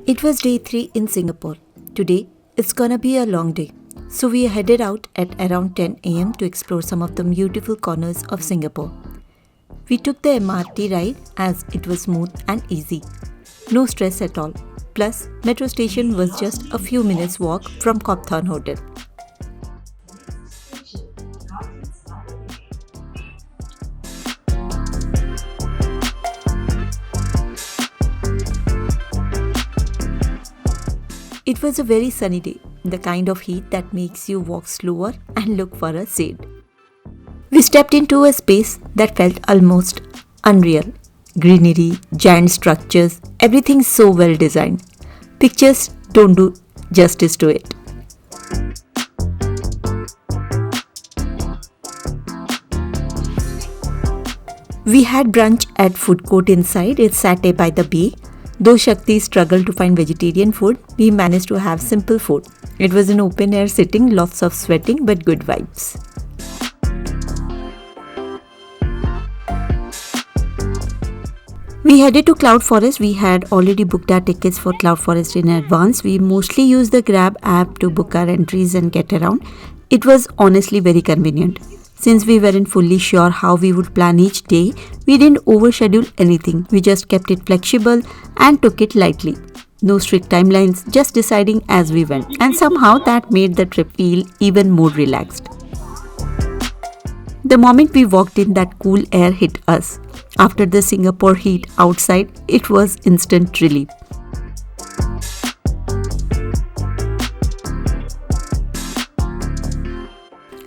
It was day 3 in Singapore. Today, it's gonna be a long day. So we headed out at around 10 am to explore some of the beautiful corners of Singapore. We took the MRT ride as it was smooth and easy. No stress at all. Plus, metro station was just a few minutes walk from Copthorne Hotel. It was a very sunny day, the kind of heat that makes you walk slower and look for a shade. We stepped into a space that felt almost unreal. Greenery, giant structures, everything so well designed. Pictures don't do justice to it. We had brunch at food court inside. It sat by the bay. Though Shakti struggled to find vegetarian food, we managed to have simple food. It was an open air sitting, lots of sweating but good vibes. We headed to Cloud Forest. We had already booked our tickets for Cloud Forest in advance. We mostly used the Grab app to book our entries and get around. It was honestly very convenient. Since we weren't fully sure how we would plan each day, we didn't overschedule anything. We just kept it flexible and took it lightly. No strict timelines, just deciding as we went. And somehow that made the trip feel even more relaxed. The moment we walked in, that cool air hit us. After the Singapore heat outside, it was instant relief.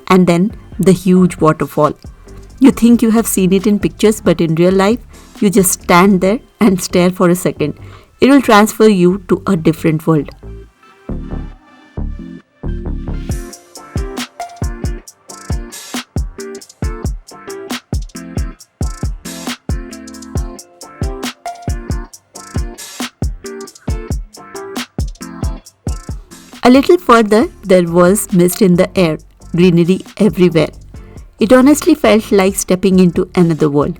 And then the huge waterfall. You think you have seen it in pictures, but in real life, you just stand there and stare for a second. It will transfer you to a different world. A little further, there was mist in the air, greenery everywhere. It honestly felt like stepping into another world.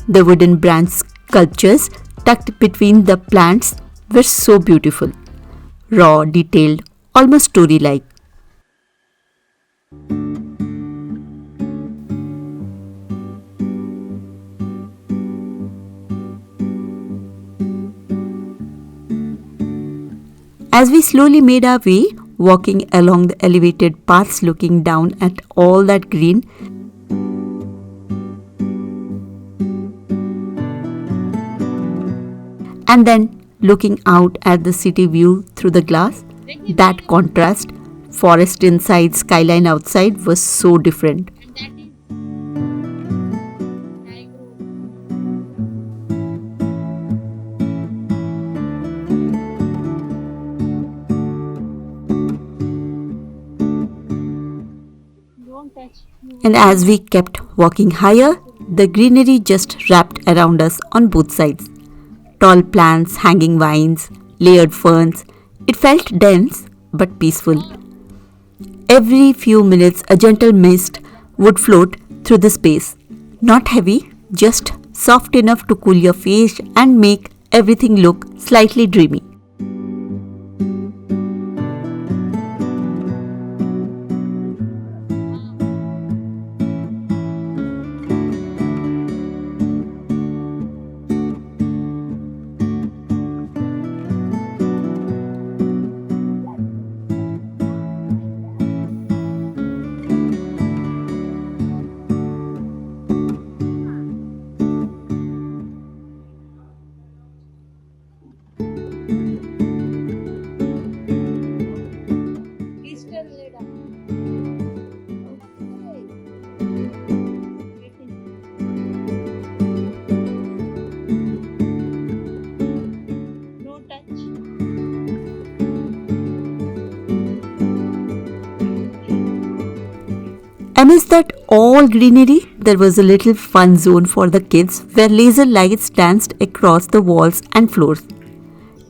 The wooden branch sculptures tucked between the plants were so beautiful. Raw, detailed, almost story-like. As we slowly made our way, walking along the elevated paths, looking down at all that green, and then looking out at the city view through the glass, that contrast, forest inside, skyline outside, was so different. And as we kept walking higher, the greenery just wrapped around us on both sides. Tall plants, hanging vines, layered ferns. It felt dense but peaceful. Every few minutes, a gentle mist would float through the space. Not heavy, just soft enough to cool your face and make everything look slightly dreamy. Amidst that all greenery, there was a little fun zone for the kids where laser lights danced across the walls and floors.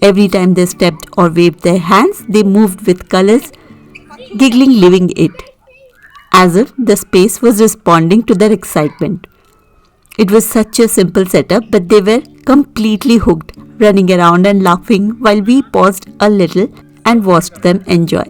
Every time they stepped or waved their hands, they moved with colors, giggling, leaving it, as if the space was responding to their excitement. It was such a simple setup, but they were completely hooked, running around and laughing while we paused a little and watched them enjoy.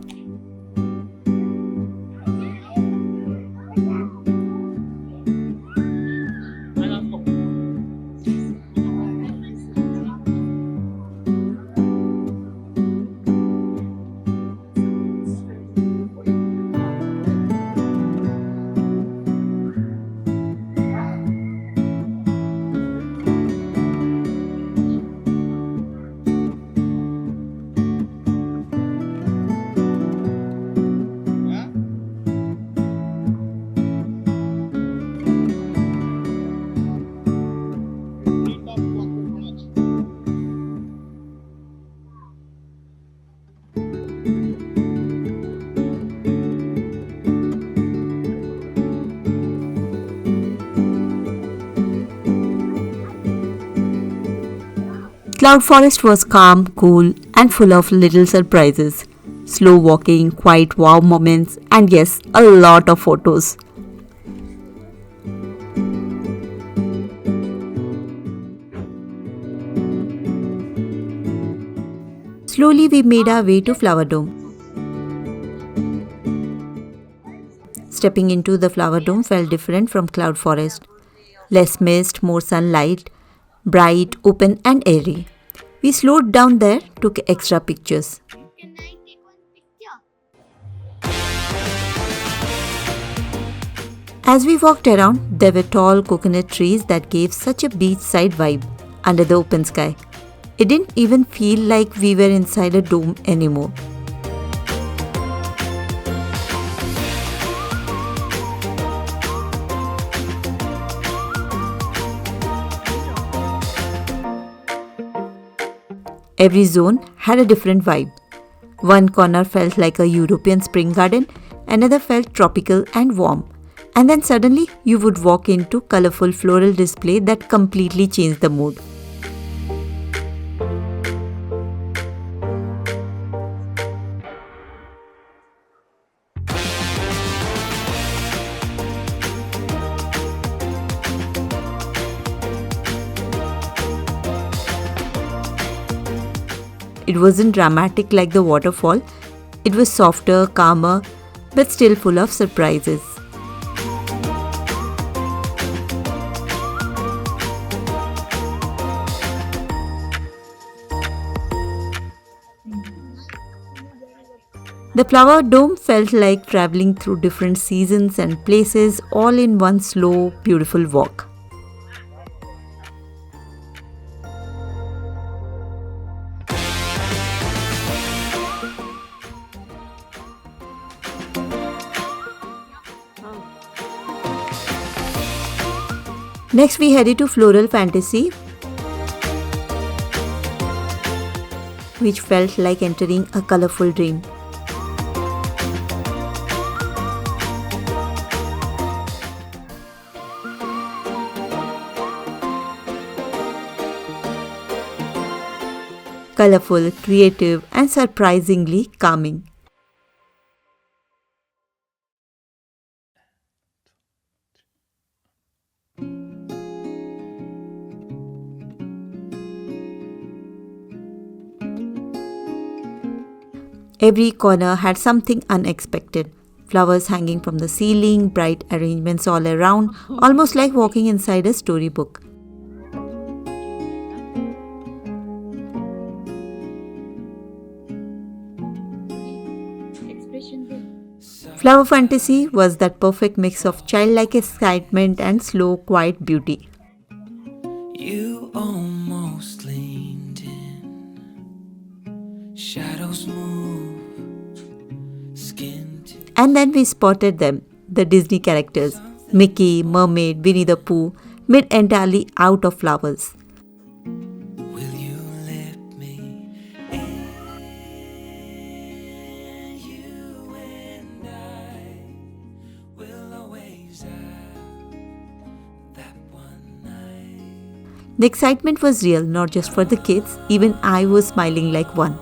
Cloud Forest was calm, cool, and full of little surprises. Slow walking, quiet wow moments, and yes, a lot of photos. Slowly, we made our way to Flower Dome. Stepping into the Flower Dome felt different from Cloud Forest. Less mist, more sunlight, bright, open, and airy. We slowed down there, took extra pictures. As we walked around, there were tall coconut trees that gave such a beachside vibe under the open sky. It didn't even feel like we were inside a dome anymore. Every zone had a different vibe. One corner felt like a European spring garden, another felt tropical and warm. And then suddenly you would walk into colorful floral display that completely changed the mood. It wasn't dramatic like the waterfall. It was softer, calmer, but still full of surprises. The flower dome felt like traveling through different seasons and places all in one slow, beautiful walk. Next, we headed to Floral Fantasy, which felt like entering a colorful dream. Colorful, creative, and surprisingly calming. Every corner had something unexpected. Flowers hanging from the ceiling, bright arrangements all around, almost like walking inside a storybook. Flower Fantasy was that perfect mix of childlike excitement and slow, quiet beauty. You almost leaned in, shadows move, skin to... And then we spotted them, the Disney characters, Mickey, Mermaid, Winnie the Pooh, made entirely out of flowers. Will you let me in? You and I will always have The excitement was real, not just for the kids, even I was smiling like one.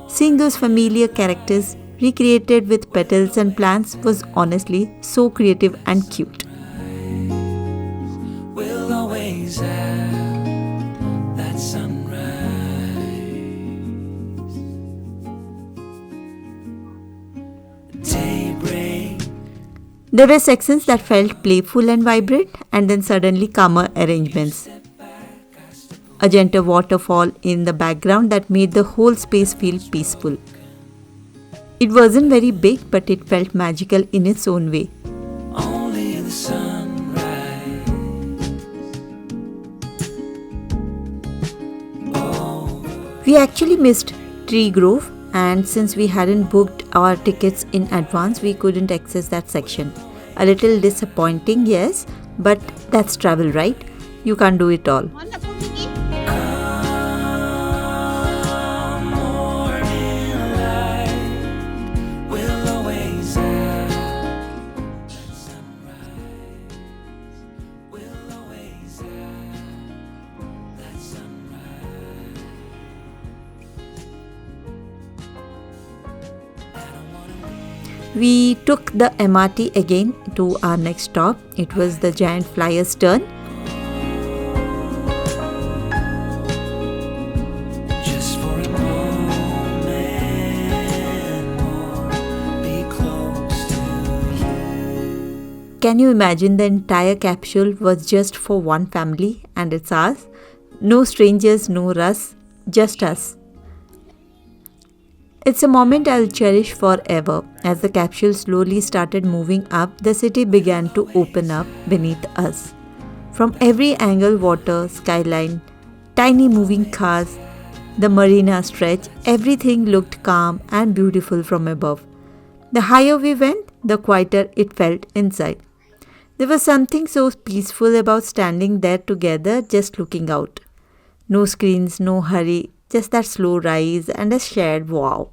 Seeing those familiar characters recreated with petals and plants was honestly so creative and cute. We'll always have that sunrise. Daybreak. There were sections that felt playful and vibrant, and then suddenly calmer arrangements. A gentle waterfall in the background that made the whole space feel peaceful. It wasn't very big, but it felt magical in its own way. Only the sunrise. We actually missed Tree Grove, and since we hadn't booked our tickets in advance, we couldn't access that section. A little disappointing, yes, but that's travel, right? You can't do it all. Come morning light. We'll always have that sunrise. We'll always have that sunrise. We took the MRT again to our next stop. It was the Giant Flyer's turn. Just for a moment more, be close to you. Can you imagine the entire capsule was just for one family and it's ours? No strangers, no rush, just us. It's a moment I'll cherish forever. As the capsule slowly started moving up, the city began to open up beneath us. From every angle, water, skyline, tiny moving cars, the marina stretch, everything looked calm and beautiful from above. The higher we went, the quieter it felt inside. There was something so peaceful about standing there together, just looking out. No screens, no hurry, just that slow rise and a shared wow.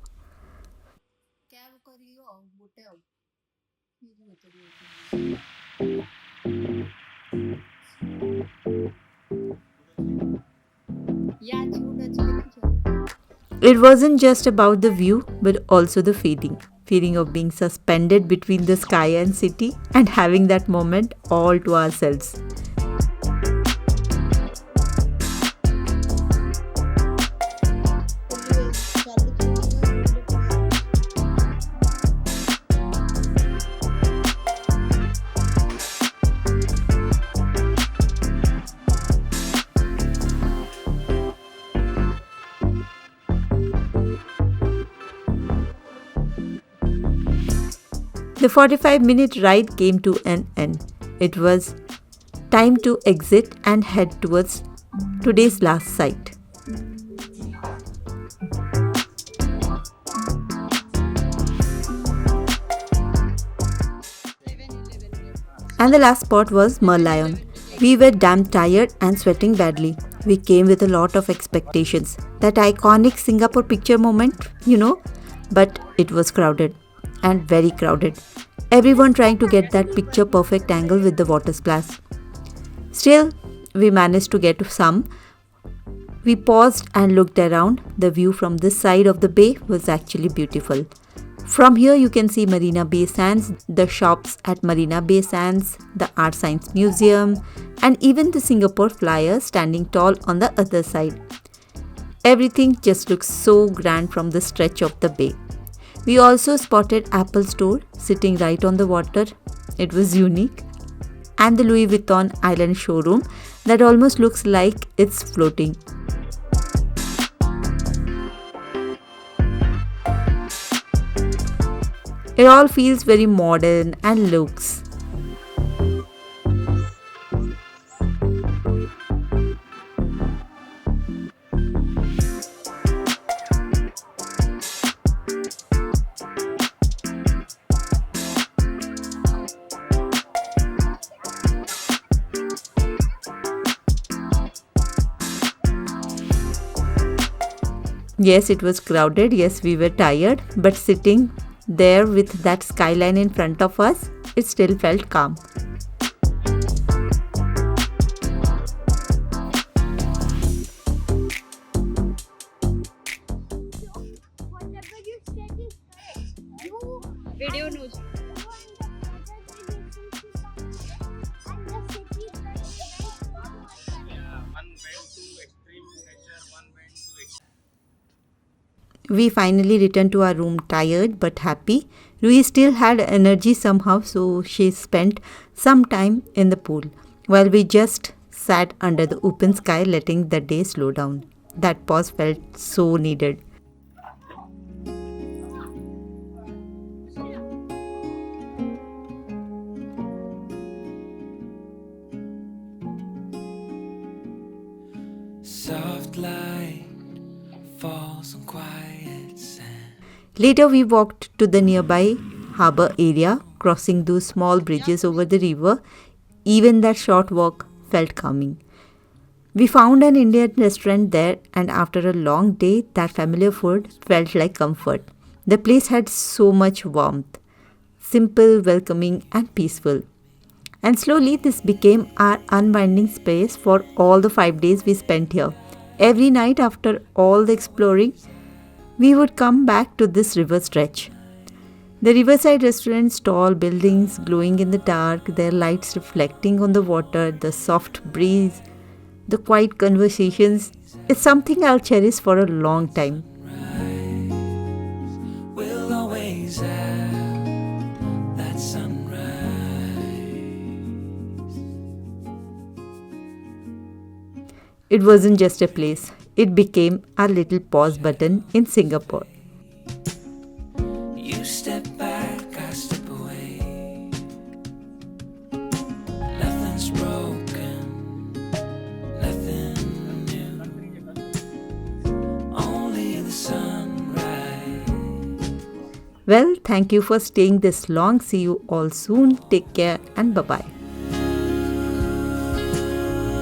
It wasn't just about the view, but also the feeling of being suspended between the sky and city and having that moment all to ourselves. The 45-minute ride came to an end. It was time to exit and head towards today's last site. And the last spot was Merlion. We were damn tired and sweating badly. We came with a lot of expectations. That iconic Singapore picture moment, but it was crowded. And very crowded. Everyone trying to get that picture perfect angle with the water splash. Still, we managed to get some. We paused and looked around. The view from this side of the bay was actually beautiful. From here you can see Marina Bay Sands, the shops at Marina Bay Sands, the Art Science Museum, and even the Singapore Flyer standing tall on the other side. Everything just looks so grand from the stretch of the bay. We also spotted Apple Store sitting right on the water. It was unique. And the Louis Vuitton Island showroom that almost looks like it's floating. It all feels very modern and looks. Yes, it was crowded. Yes, we were tired, but sitting there with that skyline in front of us, it still felt calm. video news. We finally returned to our room tired but happy. Rui still had energy somehow, so she spent some time in the pool while we just sat under the open sky, letting the day slow down. That pause felt so needed. Soft light falls on quiet sand. Later, we walked to the nearby harbour area, crossing those small bridges over the river. Even that short walk felt calming. We found an Indian restaurant there, and after a long day, that familiar food felt like comfort. The place had so much warmth, simple, welcoming, and peaceful. And slowly, this became our unwinding space for all the 5 days we spent here. Every night, after all the exploring, we would come back to this river stretch. The riverside restaurant's tall buildings glowing in the dark, their lights reflecting on the water, the soft breeze, the quiet conversations. It's something I'll cherish for a long time. We'll always have that sunrise. It wasn't just a place, it became our little pause button in Singapore. You step back, I step away. Nothing's broken, nothing new. Only the sunrise. Well, thank you for staying this long. See you all soon. Take care and bye bye.